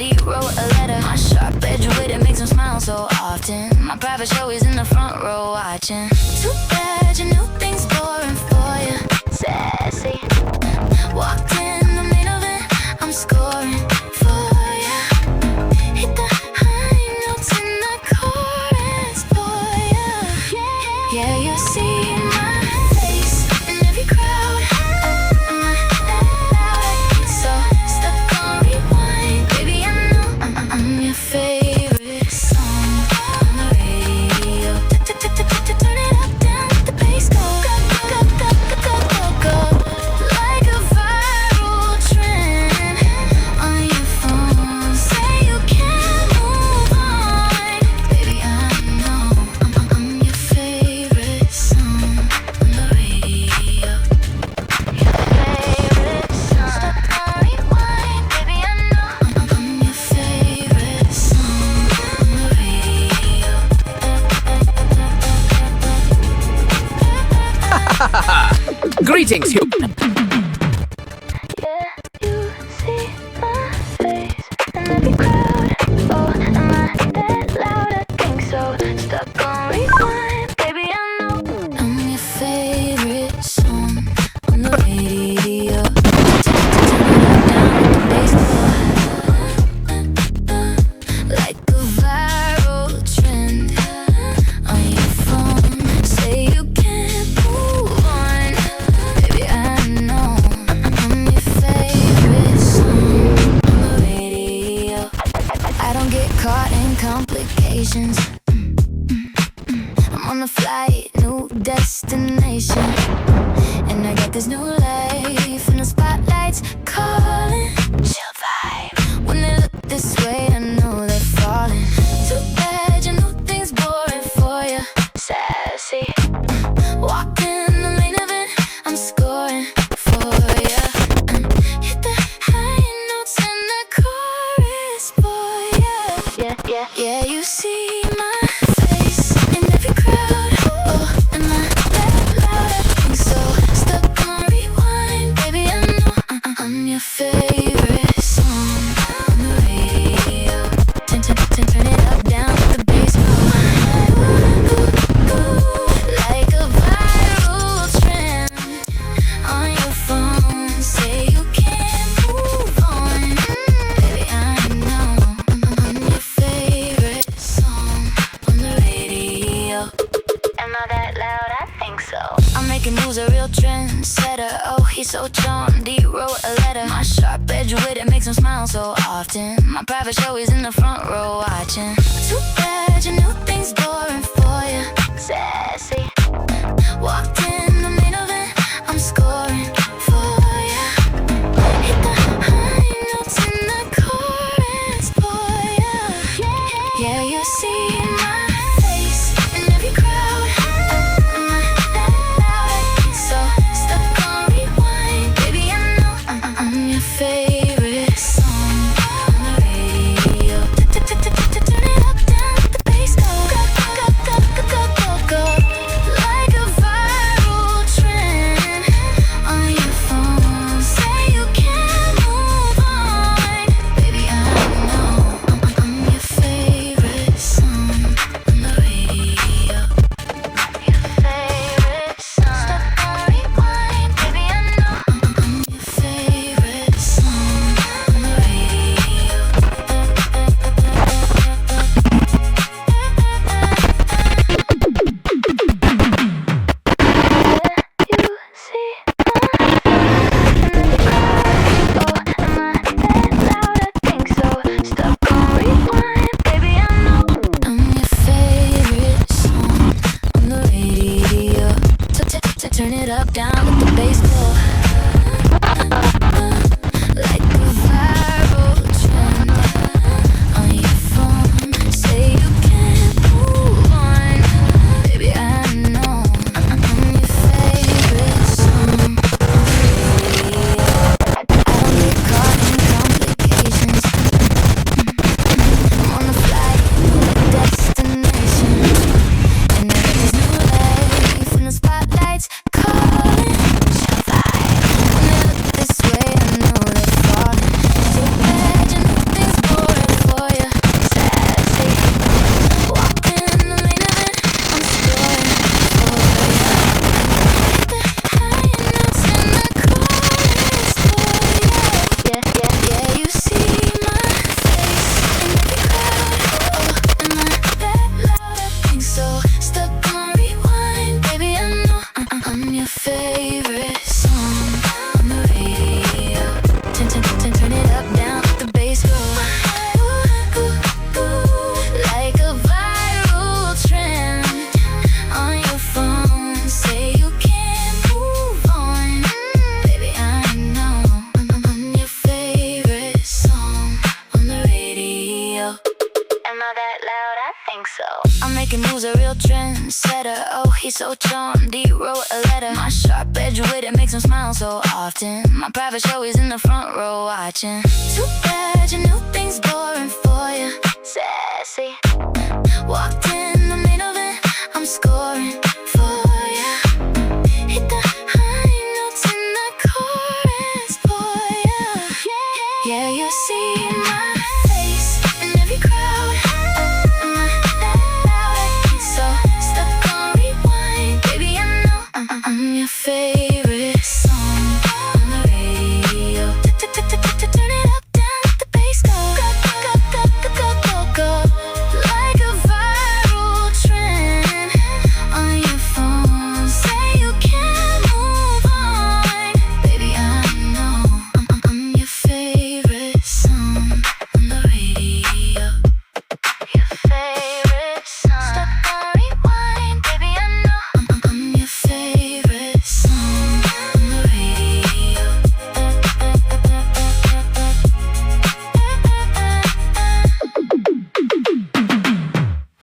He wrote a letter. My sharp edge with it makes him smile so often. My private show is in the front row watching. Too bad you knew things boring for you. Sassy. Walked in the main event. I'm scoring for ya. Hit the high notes in the chorus for ya. Yeah, you see my face in every crowd. So stuck on rewind, baby. I know I'm your favorite song on the radio. Turn it up, down, let the bass go. Go. Like a viral trend on your phone. Say you can't move on, baby. I know I'm your favorite song on the radio. Your favorite song. Stuck on rewind, baby. I know I'm your favorite song on the radio. Greetings, you. Yeah, you see my face in every crowd. Oh, am I that loud? I think so. Stuck on rewind, baby. I know I'm your favorite song on the radio. Turn it up, down, let the bass go. Like a viral trend on your phone. Say you can't move on, baby. I know I'm your favorite song on the radio. I don't get caught in complications. I'm on the flight, new destination, and I got this new life, and the spotlight's calling. Chill vibe. When they look this way, I know they're falling. Too bad you know things boring for you. Sassy. Walked in the main event. I'm scoring for ya. Hit the high notes in the chorus for ya. Yeah, you see my face in every crowd. Oh, am I that loud? I think so. Stuck on rewind, baby. I know I'm your favorite song on the radio. Turn it up, down, let the bass go. Like a viral trend on your phone. Say you can't move on, baby. I know I'm your favorite song on the radio. Am I that loud? I think so. I'm making moves, a real trendsetter. Oh, he's so charmed, he wrote a letter. My sharp edge with it makes him smile so often. My private show is in the front row watching. Too bad you knew things boring for you. Sassy. Walked in the main event. I'm scoring for ya. Hit the high notes in the chorus for ya. Yeah, you see my face in every crowd. Am I that loud? I think so. Stuck on rewind, baby. I know I'm your favorite song on the radio. Turn it up, down, let the bass go. Go. Like a viral I that loud? I think so. I'm making moves, a real trendsetter. Oh, he's so charmed, he wrote a letter. My sharp edge with it makes him smile so often. My private show, he's in the front row watching. Too bad you knew things boring.